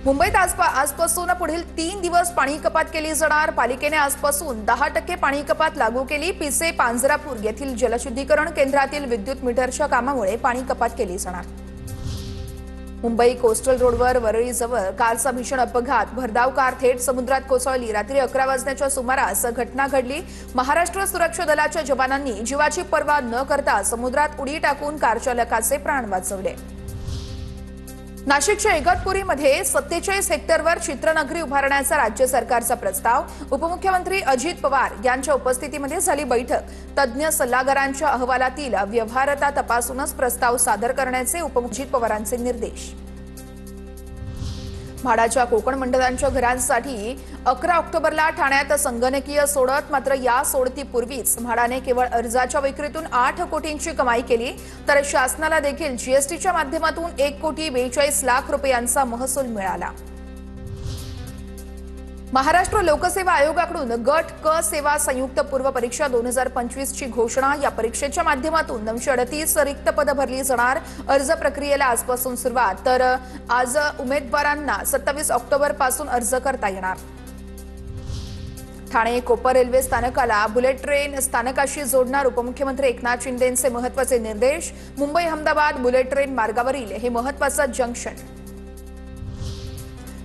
मुंबईत आजपासून पुढील 3 दिवस पाणी कपात केली जाणार। पालिकेने आजपासून 10% पाणी कपात लागू केली। पिसे पांजरापूर येथील जलशुद्धीकरण केंद्रातील विद्युत मीटरच्या कामामुळे पाणी कपात केली जाणार। मुंबई कोस्टल रोडवर वरळीजवळ कारचा भीषण अपघात। भरधाव कार थेट समुद्रात कोसळली। रात्री 11 वाजण्याच्या सुमारास घटना घडली। महाराष्ट्र सुरक्षा दलाच्या जवानांनी जीवाची पर्वा न करता समुद्रात उडी टाकून कार चालकाचे प्राण वाचवले। नाशिकच्या इगतपुरीमध्ये 47 हेक्टरवर चित्रनगरी उभारण्याचा राज्य सरकारचा प्रस्ताव। उपमुख्यमंत्री अजित पवार यांच्या उपस्थितीमध्ये झाली बैठक। तज्ञ सल्लागारांच्या अहवालातील व्यवहार्यता तपासूनच प्रस्ताव सादर करण्याचे उपमुख्यमंत्री अजित पवारांचे निर्देश। म्हाडाच्या कोकण मंडळांच्या घरांसाठी 11 ऑक्टोबरला ठाण्यात संगणकीय सोडत। मात्र या सोडतीपूर्वीच म्हाडाने केवळ अर्जाच्या विक्रीतून 8 कोटींची कमाई केली, तर शासनाला देखील जीएसटीच्या माध्यमातून 1 कोटी 42 लाख रुपयांचा महसूल मिळाला। महाराष्ट्र लोकसेवा आयोगाकडून गट क सेवा संयुक्त पूर्व परीक्षा 2025 ची घोषणा। या परीक्षेच्या माध्यमातून 938 रिक्त पदं भरली जाणार। अर्ज प्रक्रियेला आजपासून सुरुवात, तर आज उमेदवारांना 27 ऑक्टोबर पासून अर्ज करता येणार। ठाणे कोपर रेल्वे स्थानकाला बुलेट ट्रेन स्थानकाशी जोडणार। उपमुख्यमंत्री एकनाथ शिंदेंचे महत्त्वाचे निर्देश। मुंबई अहमदाबाद बुलेट ट्रेन मार्गावरील हे महत्त्वाचं जंक्शन।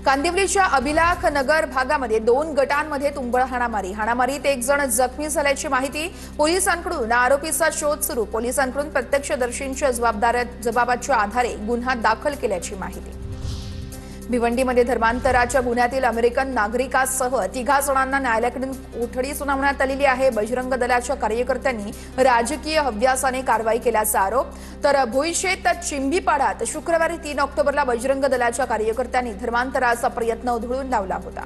कांदिवलीच्या अभिलाख नगर भागामध्ये 2 गटांमध्ये तुंबळ हाणामारीत 1 जण जखमी झाल्याची माहिती। पोलिसांकडून आरोपीचा शोध सुरू। पोलिसांकडून प्रत्यक्षदर्शींच्या जबाबाच्या आधारे गुन्हा दाखल केल्याची माहिती। भिवंडीमध्ये धर्मांतराच्या गुन्ह्यातील अमेरिकन नागरिकासह 3 जणांना न्यायालयाकडून कोठडी सुनावण्यात आलेली आहे। बजरंग दलाच्या कार्यकर्त्यांनी राजकीय हव्यासाने कारवाई केल्याचा आरोप। तर भुईशेत चिंबीपाड्यात शुक्रवारी 3 ऑक्टोबरला बजरंग दलाच्या कार्यकर्त्यांनी धर्मांतराचा प्रयत्न उधळून लावला होता।